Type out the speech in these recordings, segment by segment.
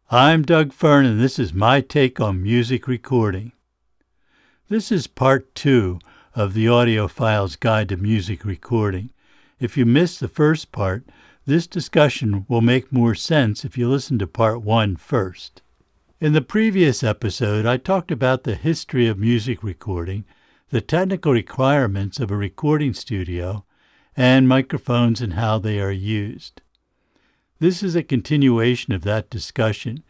I'm Doug Fern, and this is my take on music recording. This is part 2 of the Audiophiles Guide to Music Recording. If you missed the first part, this discussion will make more sense if you listen to part 1 first. In the previous episode, I talked about the history of music recording, the technical requirements of a recording studio, and microphones and how they are used. This is a continuation of that discussion,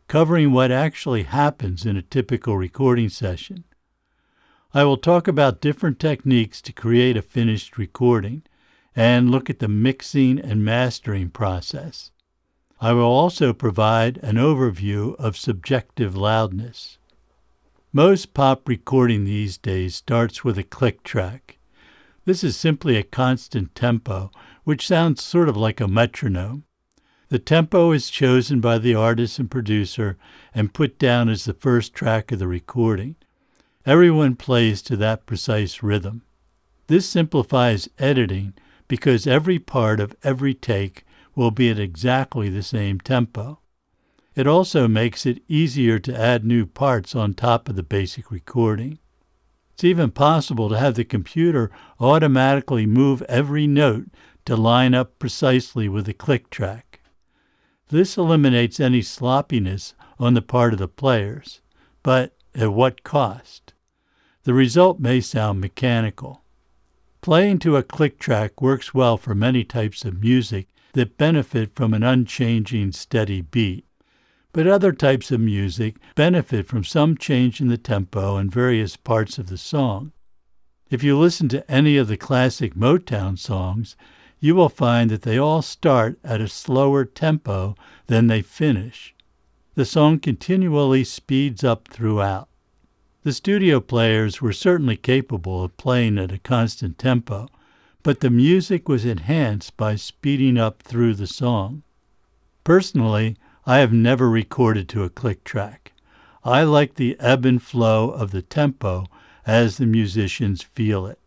covering what actually happens in a typical recording session. I will talk about different techniques to create a finished recording and look at the mixing and mastering process. I will also provide an overview of subjective loudness. Most pop recording these days starts with a click track. This is simply a constant tempo, which sounds sort of like a metronome. The tempo is chosen by the artist and producer and put down as the first track of the recording. Everyone plays to that precise rhythm. This simplifies editing because every part of every take will be at exactly the same tempo. It also makes it easier to add new parts on top of the basic recording. It's even possible to have the computer automatically move every note to line up precisely with the click track. This eliminates any sloppiness on the part of the players, but at what cost? The result may sound mechanical. Playing to a click track works well for many types of music that benefit from an unchanging, steady beat, but other types of music benefit from some change in the tempo and various parts of the song. If you listen to any of the classic Motown songs, you will find that they all start at a slower tempo than they finish. The song continually speeds up throughout. The studio players were certainly capable of playing at a constant tempo, but the music was enhanced by speeding up through the song. Personally, I have never recorded to a click track. I like the ebb and flow of the tempo as the musicians feel it.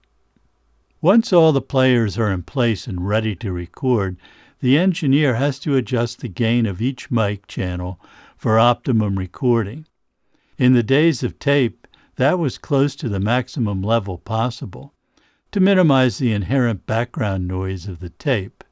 Once all the players are in place and ready to record, the engineer has to adjust the gain of each mic channel for optimum recording. In the days of tape, that was close to the maximum level possible, to minimize the inherent background noise of the tape.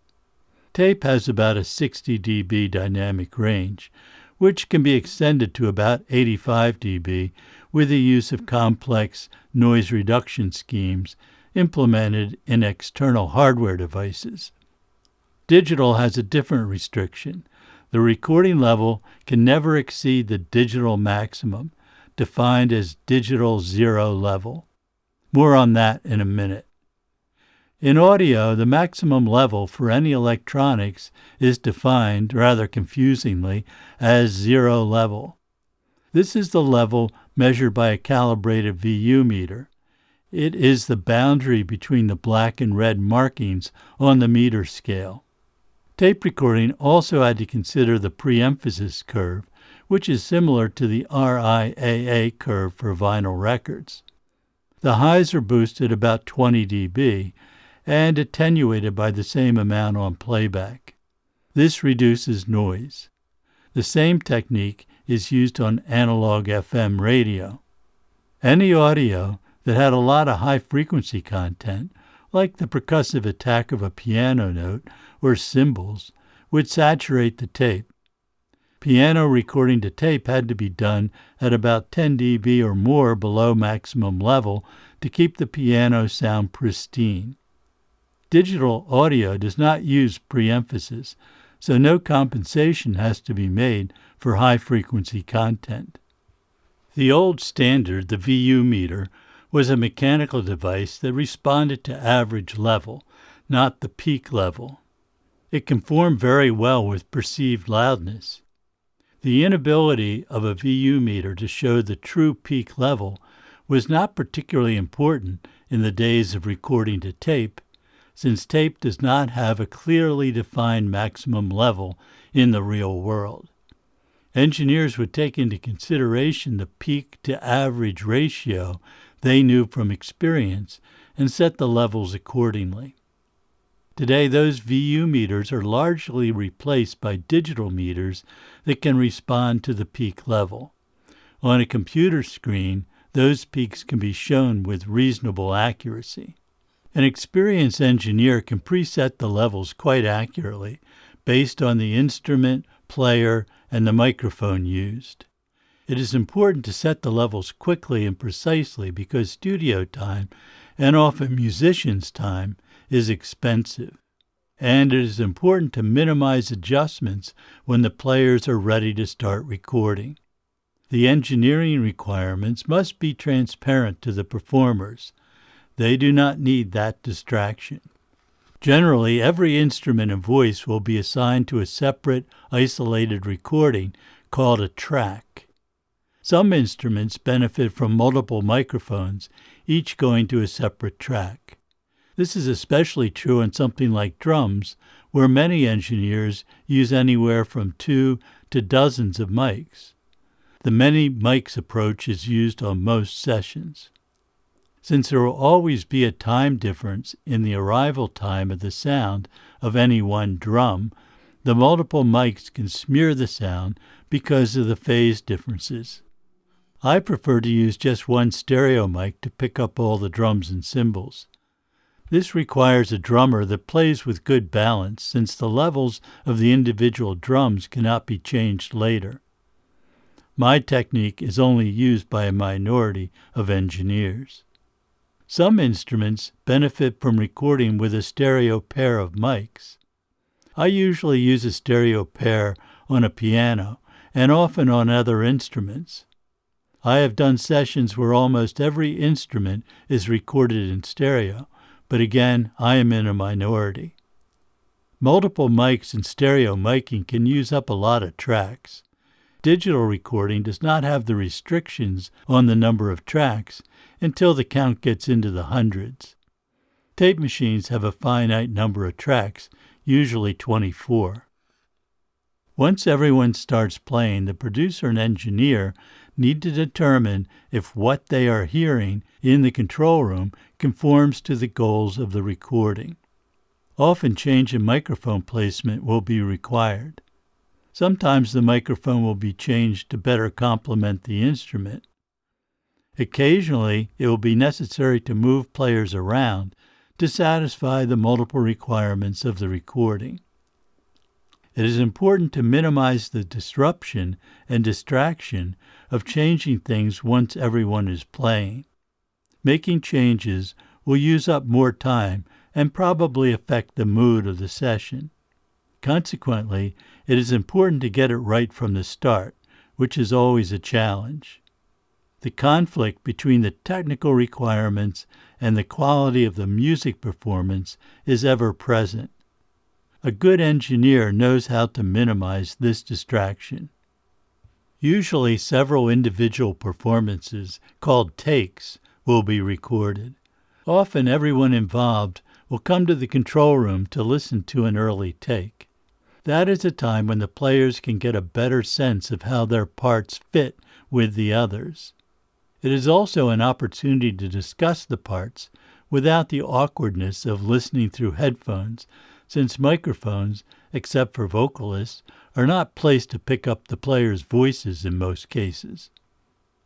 Tape has about a 60 dB dynamic range, which can be extended to about 85 dB with the use of complex noise reduction schemes implemented in external hardware devices. Digital has a different restriction. The recording level can never exceed the digital maximum, defined as digital zero level. More on that in a minute. In audio, the maximum level for any electronics is defined, rather confusingly, as zero level. This is the level measured by a calibrated VU meter. It is the boundary between the black and red markings on the meter scale. Tape recording also had to consider the pre-emphasis curve, which is similar to the RIAA curve for vinyl records. The highs are boosted about 20 dB and attenuated by the same amount on playback. This reduces noise. The same technique is used on analog FM radio. Any audio that had a lot of high-frequency content, like the percussive attack of a piano note or cymbals, would saturate the tape. Piano recording to tape had to be done at about 10 dB or more below maximum level to keep the piano sound pristine. Digital audio does not use pre-emphasis, so no compensation has to be made for high-frequency content. The old standard, the VU meter, was a mechanical device that responded to average level, not the peak level. It conformed very well with perceived loudness. The inability of a VU meter to show the true peak level was not particularly important in the days of recording to tape, since tape does not have a clearly defined maximum level in the real world. Engineers would take into consideration the peak to average ratio they knew from experience and set the levels accordingly. Today, those VU meters are largely replaced by digital meters that can respond to the peak level. On a computer screen, those peaks can be shown with reasonable accuracy. An experienced engineer can preset the levels quite accurately based on the instrument, player, and the microphone used. It is important to set the levels quickly and precisely because studio time, and often musicians' time, is expensive. And it is important to minimize adjustments when the players are ready to start recording. The engineering requirements must be transparent to the performers. They do not need that distraction. Generally, every instrument and voice will be assigned to a separate, isolated recording called a track. Some instruments benefit from multiple microphones, each going to a separate track. This is especially true on something like drums, where many engineers use anywhere from 2 to dozens of mics. The many mics approach is used on most sessions. Since there will always be a time difference in the arrival time of the sound of any one drum, the multiple mics can smear the sound because of the phase differences. I prefer to use just one stereo mic to pick up all the drums and cymbals. This requires a drummer that plays with good balance, since the levels of the individual drums cannot be changed later. My technique is only used by a minority of engineers. Some instruments benefit from recording with a stereo pair of mics. I usually use a stereo pair on a piano and often on other instruments. I have done sessions where almost every instrument is recorded in stereo, but again, I am in a minority. Multiple mics and stereo miking can use up a lot of tracks. Digital recording does not have the restrictions on the number of tracks until the count gets into the hundreds. Tape machines have a finite number of tracks, usually 24. Once everyone starts playing, the producer and engineer need to determine if what they are hearing in the control room conforms to the goals of the recording. Often change in microphone placement will be required. Sometimes the microphone will be changed to better complement the instrument. Occasionally, it will be necessary to move players around to satisfy the multiple requirements of the recording. It is important to minimize the disruption and distraction of changing things once everyone is playing. Making changes will use up more time and probably affect the mood of the session. Consequently, it is important to get it right from the start, which is always a challenge. The conflict between the technical requirements and the quality of the music performance is ever present. A good engineer knows how to minimize this distraction. Usually several individual performances, called takes, will be recorded. Often everyone involved will come to the control room to listen to an early take. That is a time when the players can get a better sense of how their parts fit with the others. It is also an opportunity to discuss the parts without the awkwardness of listening through headphones, since microphones, except for vocalists, are not placed to pick up the players' voices in most cases.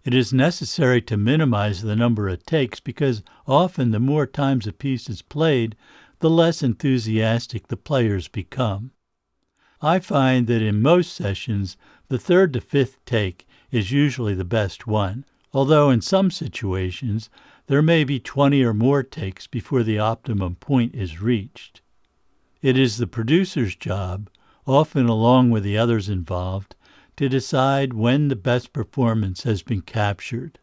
It is necessary to minimize the number of takes because often the more times a piece is played, the less enthusiastic the players become. I find that in most sessions, the third to fifth take is usually the best one, although in some situations there may be 20 or more takes before the optimum point is reached. It is the producer's job, often along with the others involved, to decide when the best performance has been captured.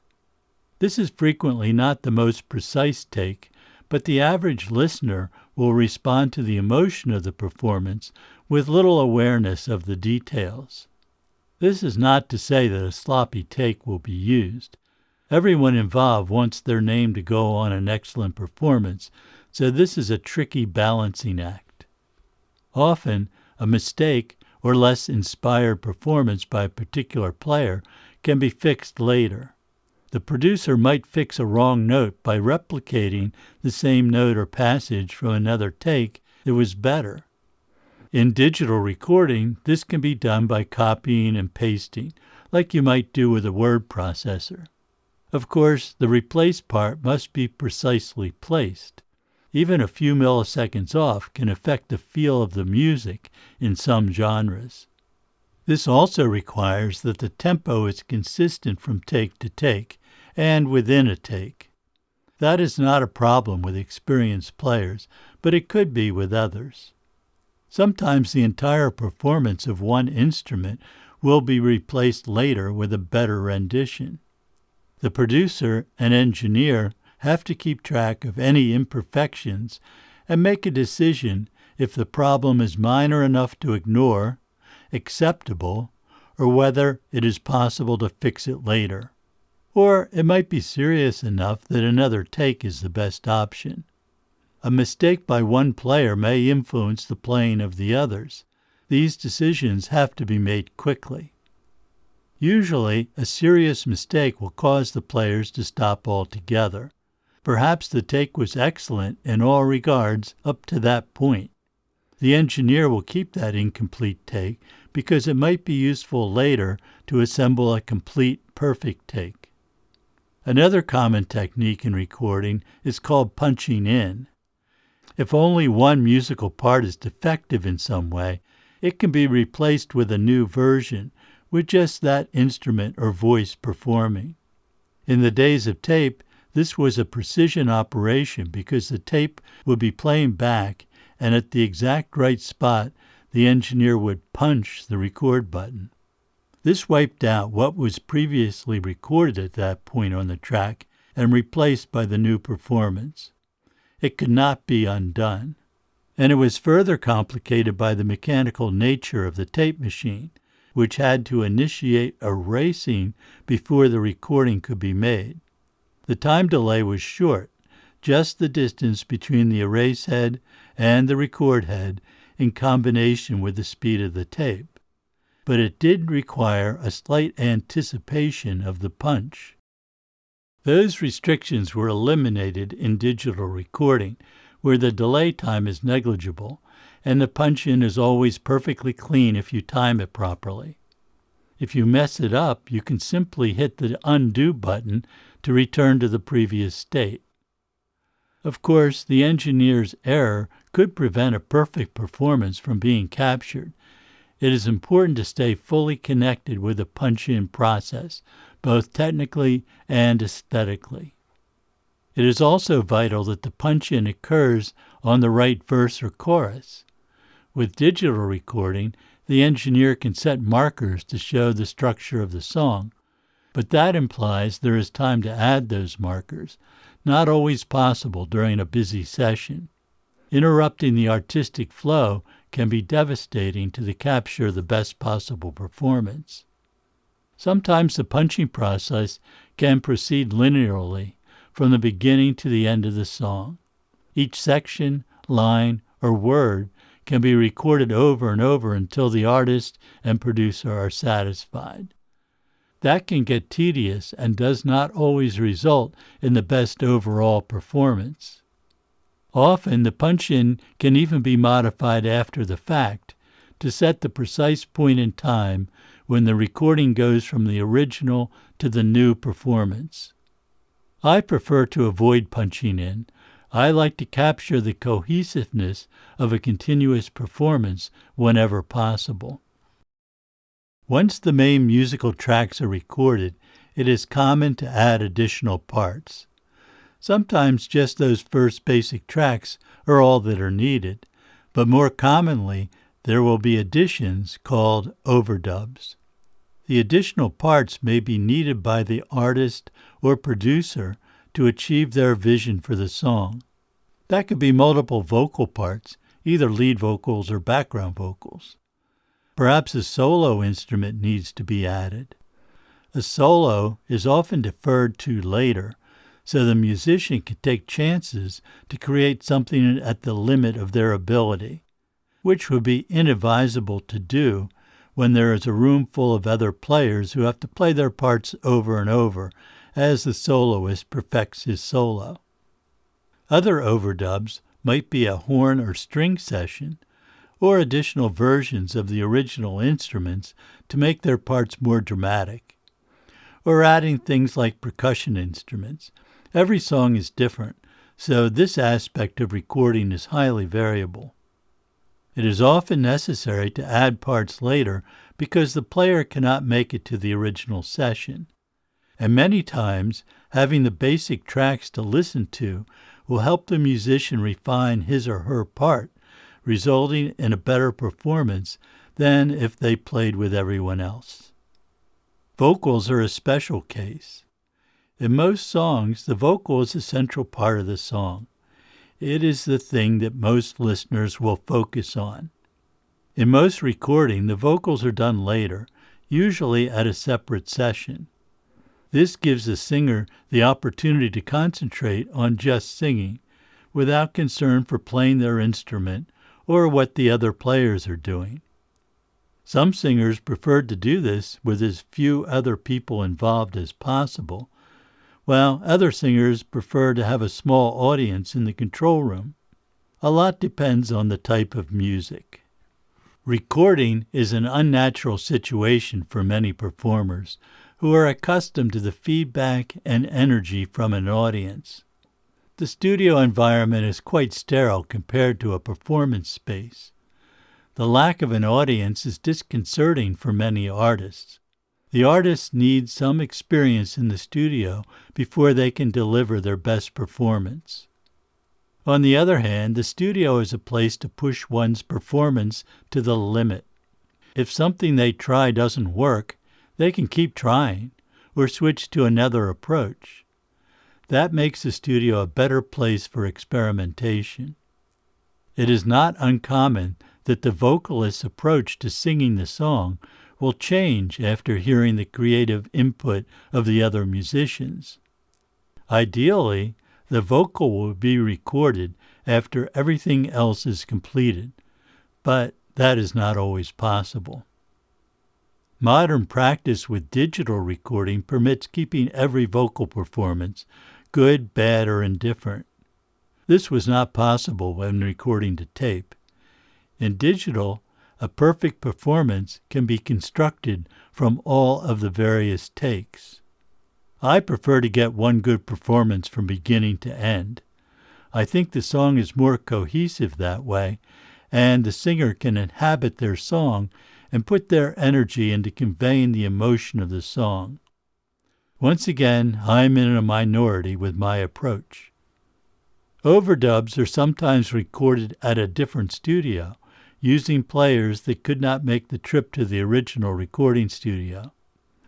This is frequently not the most precise take, but the average listener will respond to the emotion of the performance with little awareness of the details. This is not to say that a sloppy take will be used. Everyone involved wants their name to go on an excellent performance, so this is a tricky balancing act. Often, a mistake or less inspired performance by a particular player can be fixed later. The producer might fix a wrong note by replicating the same note or passage from another take it was better. In digital recording, this can be done by copying and pasting, like you might do with a word processor. Of course, the replaced part must be precisely placed. Even a few milliseconds off can affect the feel of the music in some genres. This also requires that the tempo is consistent from take to take and within a take. That is not a problem with experienced players, but it could be with others. Sometimes the entire performance of one instrument will be replaced later with a better rendition. The producer and engineer have to keep track of any imperfections and make a decision if the problem is minor enough to ignore, acceptable, or whether it is possible to fix it later. Or it might be serious enough that another take is the best option. A mistake by one player may influence the playing of the others. These decisions have to be made quickly. Usually, a serious mistake will cause the players to stop altogether. Perhaps the take was excellent in all regards up to that point. The engineer will keep that incomplete take because it might be useful later to assemble a complete, perfect take. Another common technique in recording is called punching in. If only one musical part is defective in some way, it can be replaced with a new version, with just that instrument or voice performing. In the days of tape, this was a precision operation because the tape would be playing back, and at the exact right spot, the engineer would punch the record button. This wiped out what was previously recorded at that point on the track and replaced by the new performance. It could not be undone. And it was further complicated by the mechanical nature of the tape machine, which had to initiate erasing before the recording could be made. The time delay was short, just the distance between the erase head and the record head in combination with the speed of the tape. But it did require a slight anticipation of the punch. Those restrictions were eliminated in digital recording, where the delay time is negligible, and the punch-in is always perfectly clean if you time it properly. If you mess it up, you can simply hit the undo button to return to the previous state. Of course, the engineer's error could prevent a perfect performance from being captured. It is important to stay fully connected with the punch-in process, both technically and aesthetically. It is also vital that the punch-in occurs on the right verse or chorus. With digital recording, the engineer can set markers to show the structure of the song, but that implies there is time to add those markers, not always possible during a busy session. Interrupting the artistic flow can be devastating to the capture of the best possible performance. Sometimes the punching process can proceed linearly from the beginning to the end of the song. Each section, line, or word can be recorded over and over until the artist and producer are satisfied. That can get tedious and does not always result in the best overall performance. Often the punch-in can even be modified after the fact to set the precise point in time when the recording goes from the original to the new performance. I prefer to avoid punching in. I like to capture the cohesiveness of a continuous performance whenever possible. Once the main musical tracks are recorded, it is common to add additional parts. Sometimes just those first basic tracks are all that are needed, but more commonly there will be additions called overdubs. The additional parts may be needed by the artist or producer to achieve their vision for the song. That could be multiple vocal parts, either lead vocals or background vocals. Perhaps a solo instrument needs to be added. A solo is often deferred to later, so the musician can take chances to create something at the limit of their ability, which would be inadvisable to do when there is a room full of other players who have to play their parts over and over as the soloist perfects his solo. Other overdubs, might be a horn or string session, or additional versions of the original instruments to make their parts more dramatic, or adding things like percussion instruments. Every song is different, so this aspect of recording is highly variable. It is often necessary to add parts later because the player cannot make it to the original session. And many times, having the basic tracks to listen to will help the musician refine his or her part, resulting in a better performance than if they played with everyone else. Vocals are a special case. In most songs, the vocal is a central part of the song. It is the thing that most listeners will focus on. In most recording, the vocals are done later, usually at a separate session. This gives the singer the opportunity to concentrate on just singing, without concern for playing their instrument or what the other players are doing. Some singers prefer to do this with as few other people involved as possible, while other singers prefer to have a small audience in the control room. A lot depends on the type of music. Recording is an unnatural situation for many performers who are accustomed to the feedback and energy from an audience. The studio environment is quite sterile compared to a performance space. The lack of an audience is disconcerting for many artists. The artists need some experience in the studio before they can deliver their best performance. On the other hand, the studio is a place to push one's performance to the limit. If something they try doesn't work, they can keep trying or switch to another approach. That makes the studio a better place for experimentation. It is not uncommon that the vocalist's approach to singing the song will change after hearing the creative input of the other musicians. Ideally, the vocal will be recorded after everything else is completed, but that is not always possible. Modern practice with digital recording permits keeping every vocal performance, good, bad, or indifferent. This was not possible when recording to tape. In digital, a perfect performance can be constructed from all of the various takes. I prefer to get one good performance from beginning to end. I think the song is more cohesive that way, and the singer can inhabit their song and put their energy into conveying the emotion of the song. Once again, I'm in a minority with my approach. Overdubs are sometimes recorded at a different studio, using players that could not make the trip to the original recording studio.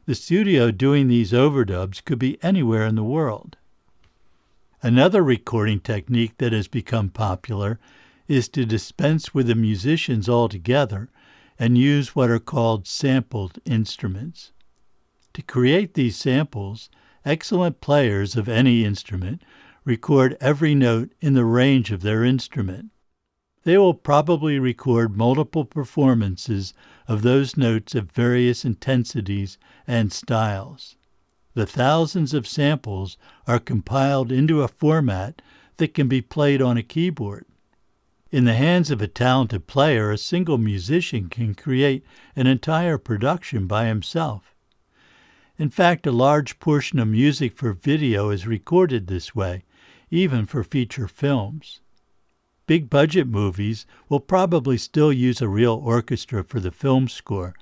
The studio doing these overdubs could be anywhere in the world. Another recording technique that has become popular is to dispense with the musicians altogether and use what are called sampled instruments. To create these samples, excellent players of any instrument record every note in the range of their instrument. They will probably record multiple performances of those notes of various intensities and styles. The thousands of samples are compiled into a format that can be played on a keyboard. In the hands of a talented player, a single musician can create an entire production by himself. In fact, a large portion of music for video is recorded this way, even for feature films. Big-budget movies will probably still use a real orchestra for the film score,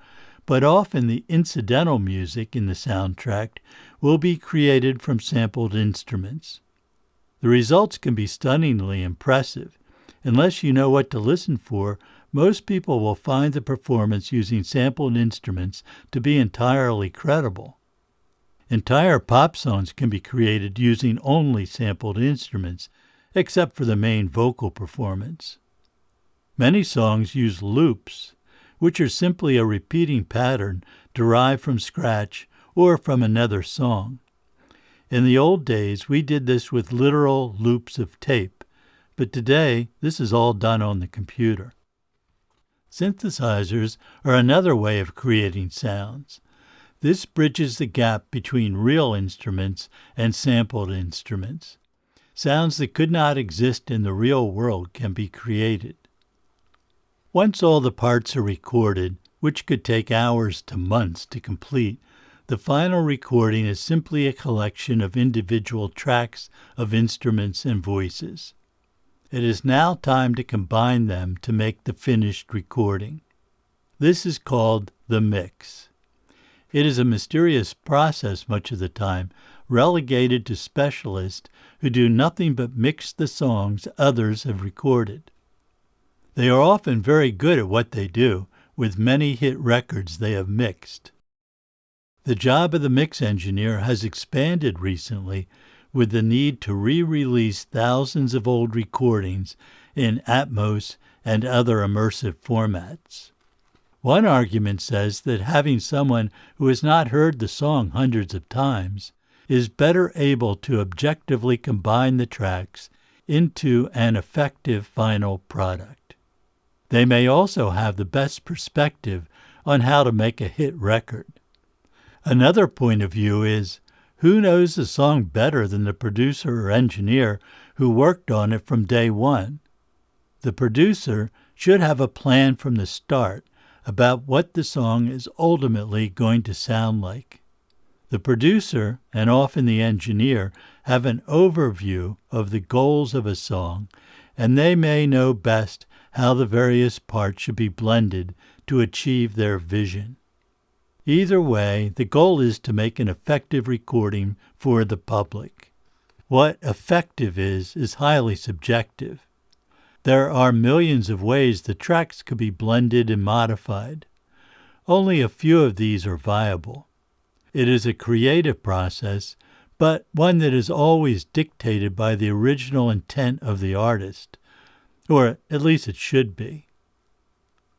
but often the incidental music in the soundtrack will be created from sampled instruments. The results can be stunningly impressive. Unless you know what to listen for, most people will find the performance using sampled instruments to be entirely credible. Entire pop songs can be created using only sampled instruments, except for the main vocal performance. Many songs use loops, which are simply a repeating pattern derived from scratch or from another song. In the old days, we did this with literal loops of tape, but today this is all done on the computer. Synthesizers are another way of creating sounds. This bridges the gap between real instruments and sampled instruments. Sounds that could not exist in the real world can be created. Once all the parts are recorded, which could take hours to months to complete, the final recording is simply a collection of individual tracks of instruments and voices. It is now time to combine them to make the finished recording. This is called the mix. It is a mysterious process much of the time, relegated to specialists who do nothing but mix the songs others have recorded. They are often very good at what they do, with many hit records they have mixed. The job of the mix engineer has expanded recently with the need to re-release thousands of old recordings in Atmos and other immersive formats. One argument says that having someone who has not heard the song hundreds of times is better able to objectively combine the tracks into an effective final product. They may also have the best perspective on how to make a hit record. Another point of view is, who knows the song better than the producer or engineer who worked on it from day one? The producer should have a plan from the start about what the song is ultimately going to sound like. The producer, and often the engineer, have an overview of the goals of a song, and they may know best how the various parts should be blended to achieve their vision. Either way, the goal is to make an effective recording for the public. What effective is highly subjective. There are millions of ways the tracks could be blended and modified. Only a few of these are viable. It is a creative process, but one that is always dictated by the original intent of the artist, or at least it should be.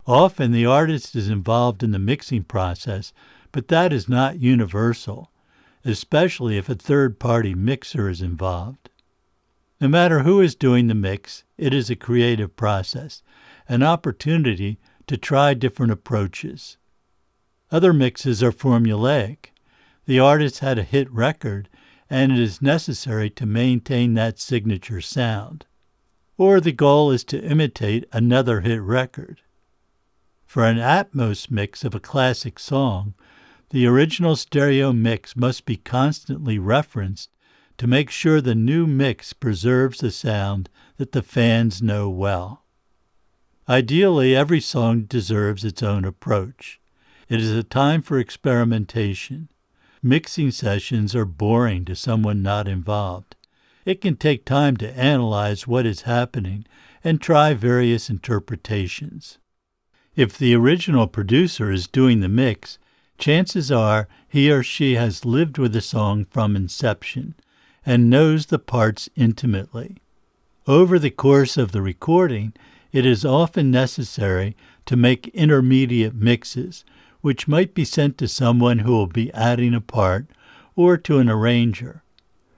Often the artist is involved in the mixing process, but that is not universal, especially if a third-party mixer is involved. No matter who is doing the mix, it is a creative process, an opportunity to try different approaches. Other mixes are formulaic. The artist had a hit record, and it is necessary to maintain that signature sound. Or the goal is to imitate another hit record. For an Atmos mix of a classic song, the original stereo mix must be constantly referenced to make sure the new mix preserves the sound that the fans know well. Ideally, every song deserves its own approach. It is a time for experimentation. Mixing sessions are boring to someone not involved. It can take time to analyze what is happening and try various interpretations. If the original producer is doing the mix, chances are he or she has lived with the song from inception and knows the parts intimately. Over the course of the recording, it is often necessary to make intermediate mixes, which might be sent to someone who will be adding a part or to an arranger,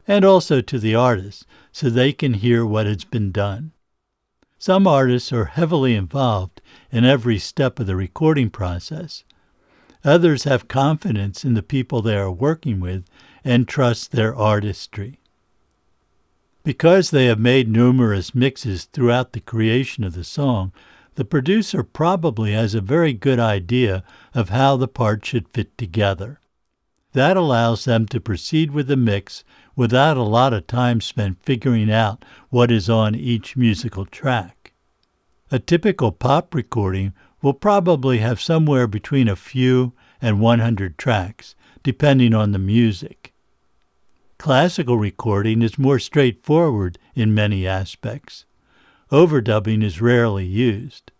and also to the artist so they can hear what has been done. Some artists are heavily involved in every step of the recording process. Others have confidence in the people they are working with and trust their artistry. Because they have made numerous mixes throughout the creation of the song, the producer probably has a very good idea of how the parts should fit together. That allows them to proceed with the mix without a lot of time spent figuring out what is on each musical track. A typical pop recording will probably have somewhere between a few and 100 tracks, depending on the music. Classical recording is more straightforward in many aspects. Overdubbing is rarely used.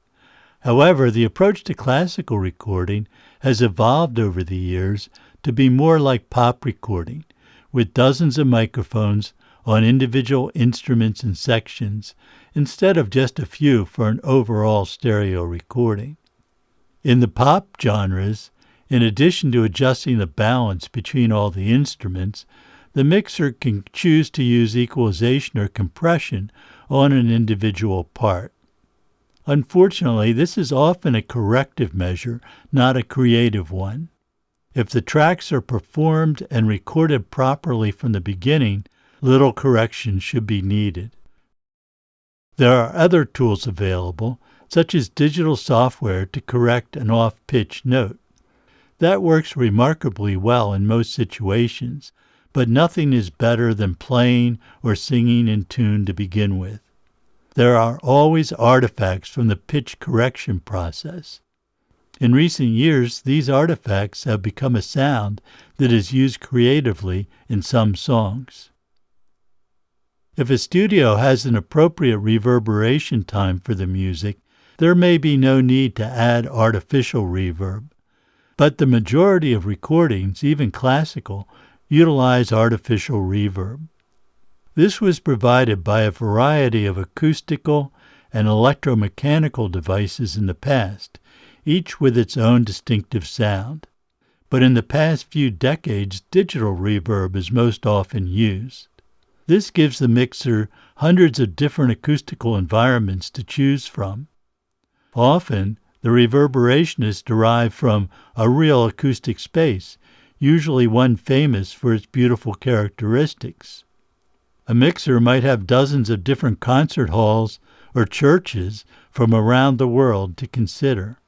However, the approach to classical recording has evolved over the years to be more like pop recording, with dozens of microphones on individual instruments and sections, instead of just a few for an overall stereo recording. In the pop genres, in addition to adjusting the balance between all the instruments, the mixer can choose to use equalization or compression on an individual part. Unfortunately, this is often a corrective measure, not a creative one. If the tracks are performed and recorded properly from the beginning, little correction should be needed. There are other tools available, such as digital software to correct an off-pitch note. That works remarkably well in most situations, but nothing is better than playing or singing in tune to begin with. There are always artifacts from the pitch correction process. In recent years, these artifacts have become a sound that is used creatively in some songs. If a studio has an appropriate reverberation time for the music, there may be no need to add artificial reverb. But the majority of recordings, even classical, utilize artificial reverb. This was provided by a variety of acoustical and electromechanical devices in the past, each with its own distinctive sound. But in the past few decades, digital reverb is most often used. This gives the mixer hundreds of different acoustical environments to choose from. Often, the reverberation is derived from a real acoustic space, usually one famous for its beautiful characteristics. A mixer might have dozens of different concert halls or churches from around the world to consider.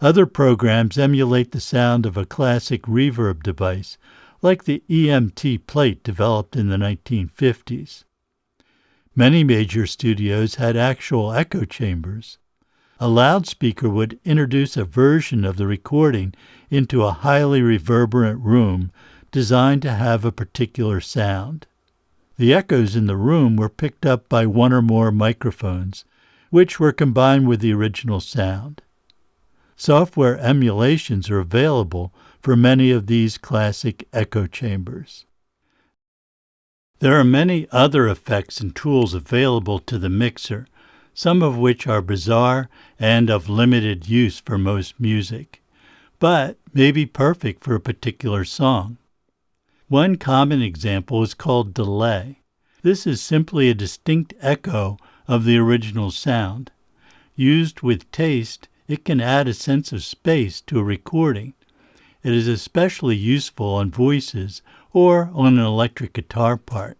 Other programs emulate the sound of a classic reverb device, like the EMT plate developed in the 1950s. Many major studios had actual echo chambers. A loudspeaker would introduce a version of the recording into a highly reverberant room designed to have a particular sound. The echoes in the room were picked up by one or more microphones, which were combined with the original sound. Software emulations are available for many of these classic echo chambers. There are many other effects and tools available to the mixer, some of which are bizarre and of limited use for most music, but may be perfect for a particular song. One common example is called delay. This is simply a distinct echo of the original sound. Used with taste, it can add a sense of space to a recording. It is especially useful on voices or on an electric guitar part.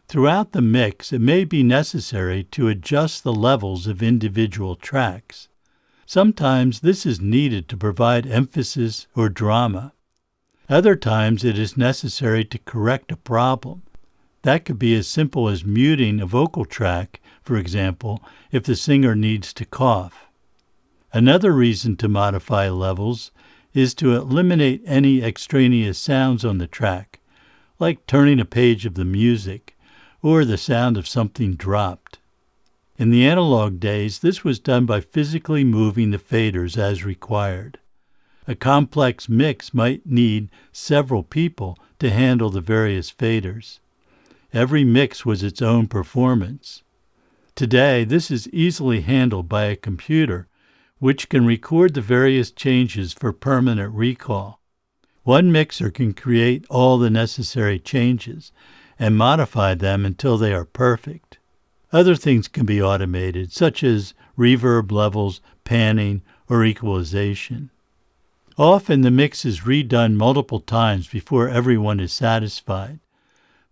Throughout the mix, it may be necessary to adjust the levels of individual tracks. Sometimes this is needed to provide emphasis or drama. Other times it is necessary to correct a problem. That could be as simple as muting a vocal track, for example, if the singer needs to cough. Another reason to modify levels is to eliminate any extraneous sounds on the track, like turning a page of the music or the sound of something dropped. In the analog days, this was done by physically moving the faders as required. A complex mix might need several people to handle the various faders. Every mix was its own performance. Today, this is easily handled by a computer, which can record the various changes for permanent recall. One mixer can create all the necessary changes and modify them until they are perfect. Other things can be automated, such as reverb levels, panning, or equalization. Often the mix is redone multiple times before everyone is satisfied.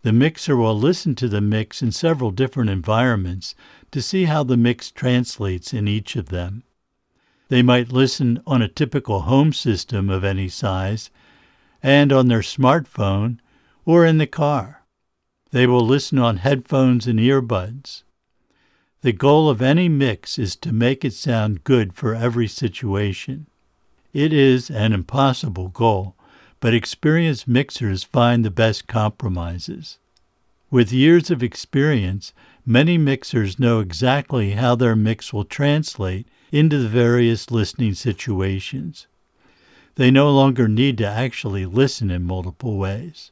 The mixer will listen to the mix in several different environments to see how the mix translates in each of them. They might listen on a typical home system of any size, and on their smartphone, or in the car. They will listen on headphones and earbuds. The goal of any mix is to make it sound good for every situation. It is an impossible goal, but experienced mixers find the best compromises. With years of experience, many mixers know exactly how their mix will translate into the various listening situations. They no longer need to actually listen in multiple ways.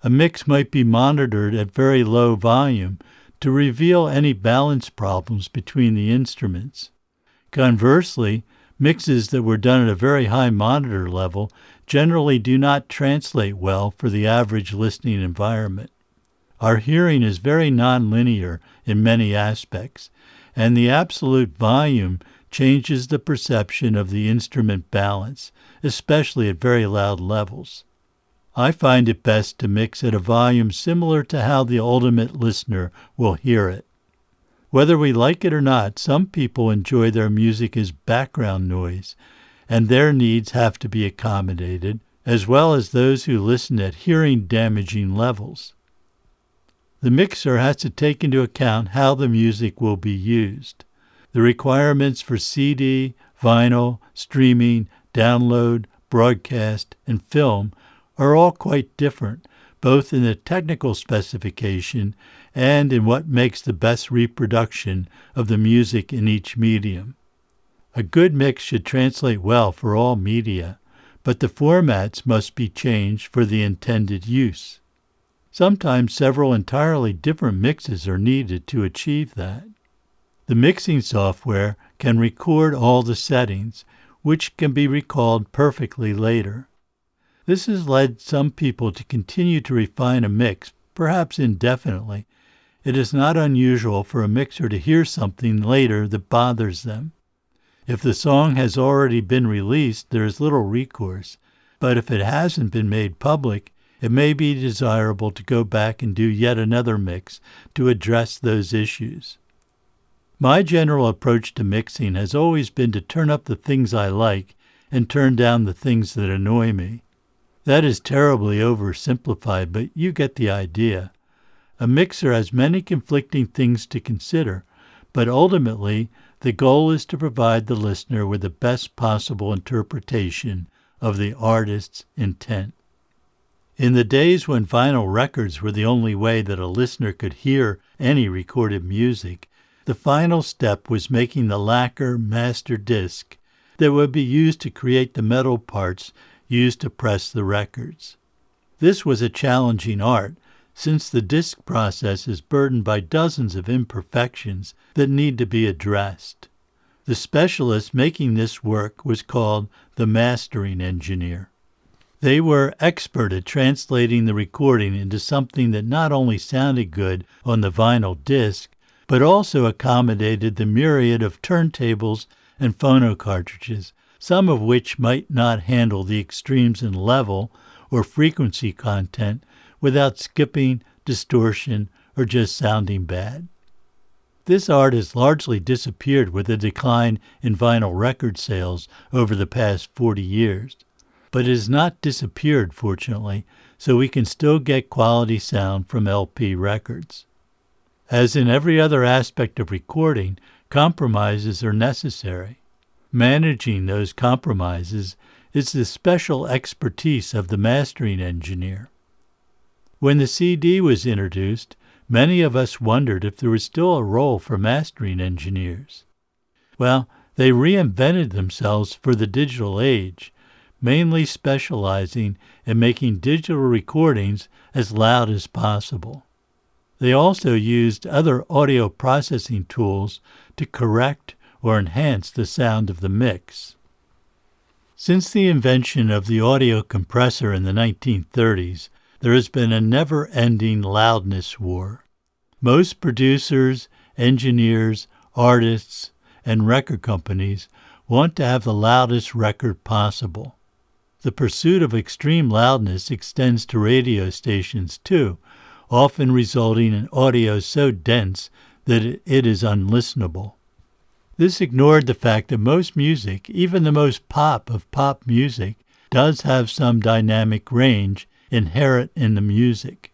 A mix might be monitored at very low volume to reveal any balance problems between the instruments. Conversely, mixes that were done at a very high monitor level generally do not translate well for the average listening environment. Our hearing is very nonlinear in many aspects, and the absolute volume changes the perception of the instrument balance, especially at very loud levels. I find it best to mix at a volume similar to how the ultimate listener will hear it. Whether we like it or not, some people enjoy their music as background noise, and their needs have to be accommodated, as well as those who listen at hearing-damaging levels. The mixer has to take into account how the music will be used. The requirements for CD, vinyl, streaming, download, broadcast, and film are all quite different, both in the technical specification and in what makes the best reproduction of the music in each medium. A good mix should translate well for all media, but the formats must be changed for the intended use. Sometimes several entirely different mixes are needed to achieve that. The mixing software can record all the settings, which can be recalled perfectly later. This has led some people to continue to refine a mix, perhaps indefinitely. It is not unusual for a mixer to hear something later that bothers them. If the song has already been released, there is little recourse, but if it hasn't been made public, it may be desirable to go back and do yet another mix to address those issues. My general approach to mixing has always been to turn up the things I like and turn down the things that annoy me. That is terribly oversimplified, but you get the idea. A mixer has many conflicting things to consider, but ultimately the goal is to provide the listener with the best possible interpretation of the artist's intent. In the days when vinyl records were the only way that a listener could hear any recorded music, the final step was making the lacquer master disc that would be used to create the metal parts used to press the records. This was a challenging art, since the disc process is burdened by dozens of imperfections that need to be addressed. The specialist making this work was called the mastering engineer. They were expert at translating the recording into something that not only sounded good on the vinyl disc, but also accommodated the myriad of turntables and phono cartridges, some of which might not handle the extremes in level or frequency content without skipping, distortion, or just sounding bad. This art has largely disappeared with the decline in vinyl record sales over the past 40 years. But it has not disappeared, fortunately, so we can still get quality sound from LP records. As in every other aspect of recording, compromises are necessary. Managing those compromises is the special expertise of the mastering engineer. When the CD was introduced, many of us wondered if there was still a role for mastering engineers. Well, they reinvented themselves for the digital age, mainly specializing in making digital recordings as loud as possible. They also used other audio processing tools to correct or enhance the sound of the mix. Since the invention of the audio compressor in the 1930s, there has been a never-ending loudness war. Most producers, engineers, artists, and record companies want to have the loudest record possible. The pursuit of extreme loudness extends to radio stations too, often resulting in audio so dense that it is unlistenable. This ignored the fact that most music, even the most pop of pop music, does have some dynamic range inherent in the music.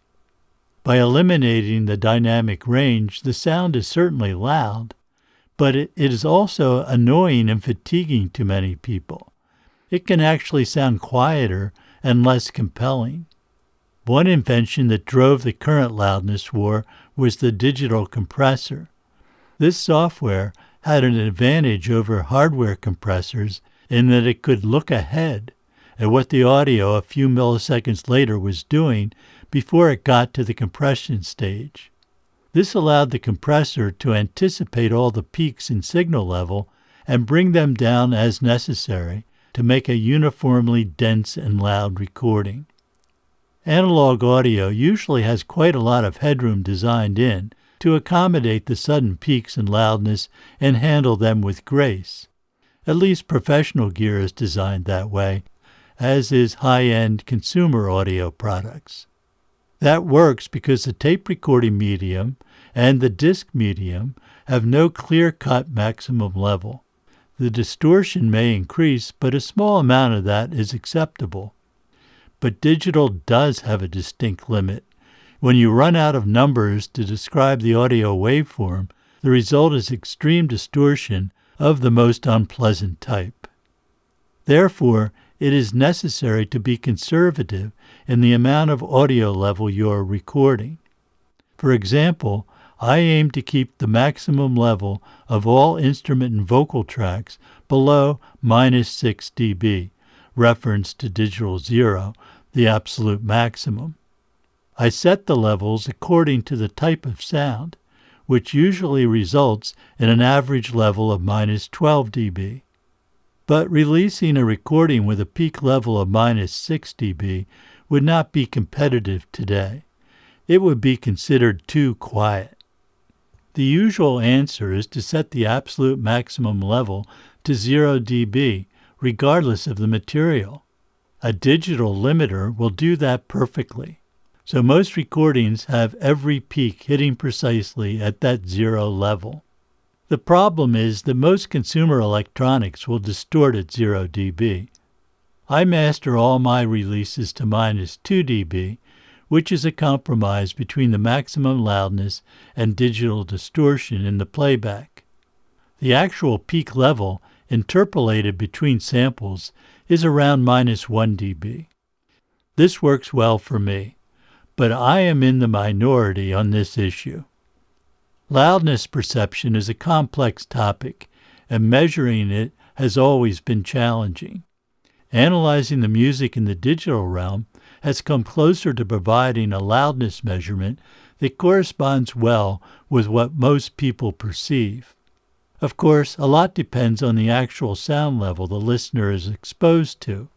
By eliminating the dynamic range, the sound is certainly loud, but it is also annoying and fatiguing to many people. It can actually sound quieter and less compelling. One invention that drove the current loudness war was the digital compressor. This software had an advantage over hardware compressors in that it could look ahead at what the audio a few milliseconds later was doing before it got to the compression stage. This allowed the compressor to anticipate all the peaks in signal level and bring them down as necessary to make a uniformly dense and loud recording. Analog audio usually has quite a lot of headroom designed in to accommodate the sudden peaks in loudness and handle them with grace. At least professional gear is designed that way, as is high-end consumer audio products. That works because the tape recording medium and the disc medium have no clear-cut maximum level. The distortion may increase, but a small amount of that is acceptable. But digital does have a distinct limit. When you run out of numbers to describe the audio waveform, the result is extreme distortion of the most unpleasant type. Therefore, it is necessary to be conservative in the amount of audio level you are recording. For example, I aim to keep the maximum level of all instrument and vocal tracks below -6 dB, reference to digital 0, the absolute maximum. I set the levels according to the type of sound, which usually results in an average level of -12 dB. But releasing a recording with a peak level of -6 dB would not be competitive today. It would be considered too quiet. The usual answer is to set the absolute maximum level to 0 dB, regardless of the material. A digital limiter will do that perfectly. So most recordings have every peak hitting precisely at that 0 level. The problem is that most consumer electronics will distort at 0 dB. I master all my releases to -2 dB, which is a compromise between the maximum loudness and digital distortion in the playback. The actual peak level, interpolated between samples, is around -1 dB. This works well for me, but I am in the minority on this issue. Loudness perception is a complex topic, and measuring it has always been challenging. Analyzing the music in the digital realm has come closer to providing a loudness measurement that corresponds well with what most people perceive. Of course, a lot depends on the actual sound level the listener is exposed to.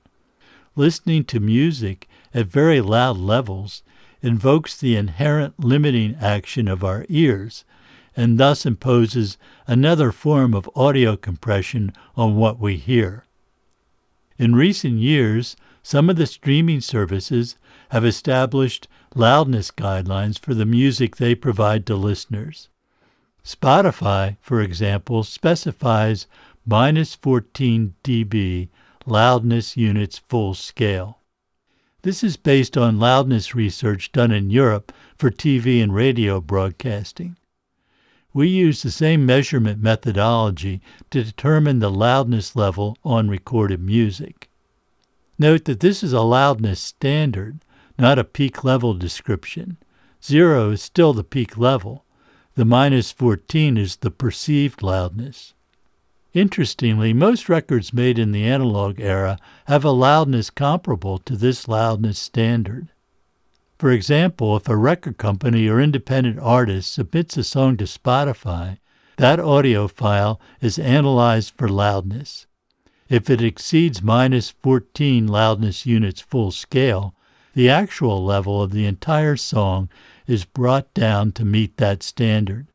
Listening to music at very loud levels invokes the inherent limiting action of our ears, and thus imposes another form of audio compression on what we hear. In recent years, some of the streaming services have established loudness guidelines for the music they provide to listeners. Spotify, for example, specifies -14 dB loudness units full scale. This is based on loudness research done in Europe for TV and radio broadcasting. We use the same measurement methodology to determine the loudness level on recorded music. Note that this is a loudness standard, not a peak level description. 0 is still the peak level. The -14 is the perceived loudness. Interestingly, most records made in the analog era have a loudness comparable to this loudness standard. For example, if a record company or independent artist submits a song to Spotify, that audio file is analyzed for loudness. If it exceeds -14 loudness units full scale, the actual level of the entire song is brought down to meet that standard.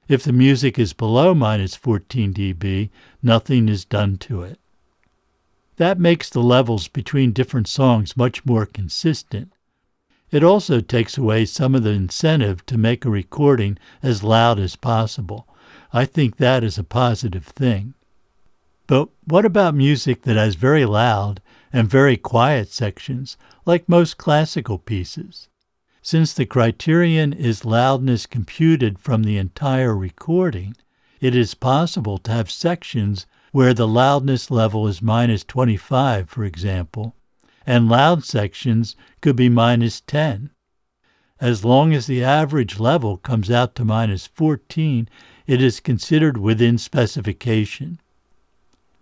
If the music is below -14 dB, nothing is done to it. That makes the levels between different songs much more consistent. It also takes away some of the incentive to make a recording as loud as possible. I think that is a positive thing. But what about music that has very loud and very quiet sections, like most classical pieces? Since the criterion is loudness computed from the entire recording, it is possible to have sections where the loudness level is -25, for example, and loud sections could be -10. As long as the average level comes out to -14, it is considered within specification.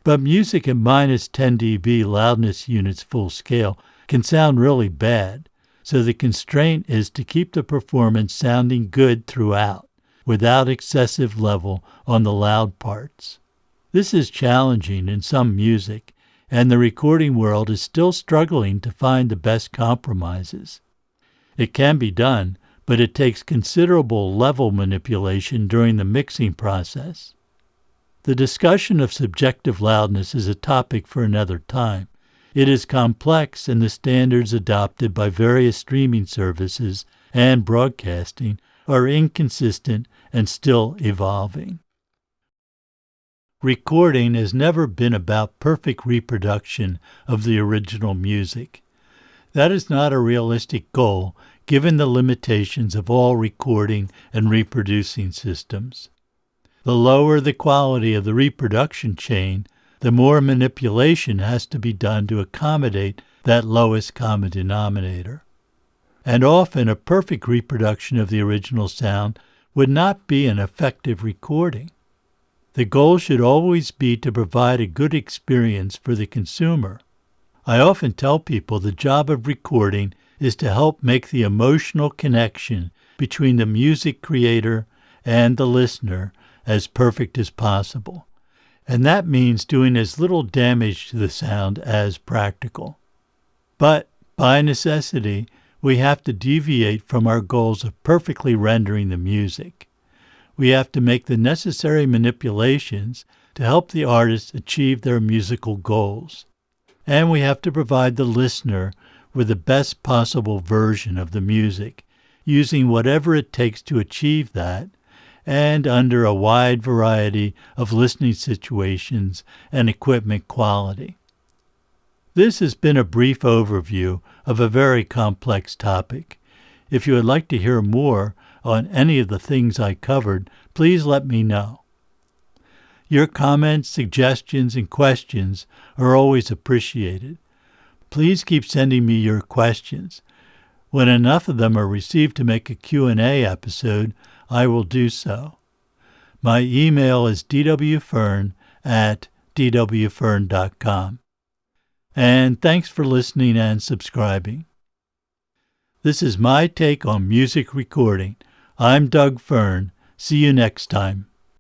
But music at -10 dB loudness units full scale can sound really bad, so the constraint is to keep the performance sounding good throughout, without excessive level on the loud parts. This is challenging in some music, and the recording world is still struggling to find the best compromises. It can be done, but it takes considerable level manipulation during the mixing process. The discussion of subjective loudness is a topic for another time. It is complex, and the standards adopted by various streaming services and broadcasting are inconsistent and still evolving. Recording has never been about perfect reproduction of the original music. That is not a realistic goal given the limitations of all recording and reproducing systems. The lower the quality of the reproduction chain, the more manipulation has to be done to accommodate that lowest common denominator. And often a perfect reproduction of the original sound would not be an effective recording. The goal should always be to provide a good experience for the consumer. I often tell people the job of recording is to help make the emotional connection between the music creator and the listener as perfect as possible. And that means doing as little damage to the sound as practical. But by necessity, we have to deviate from our goals of perfectly rendering the music. We have to make the necessary manipulations to help the artists achieve their musical goals. And we have to provide the listener with the best possible version of the music, using whatever it takes to achieve that, and under a wide variety of listening situations and equipment quality. This has been a brief overview of a very complex topic. If you would like to hear more on any of the things I covered, please let me know. Your comments, suggestions, and questions are always appreciated. Please keep sending me your questions. When enough of them are received to make a Q&A episode, I will do so. My email is dwfern@dwfern.com. And thanks for listening and subscribing. This is my take on music recording. I'm Doug Fern. See you next time.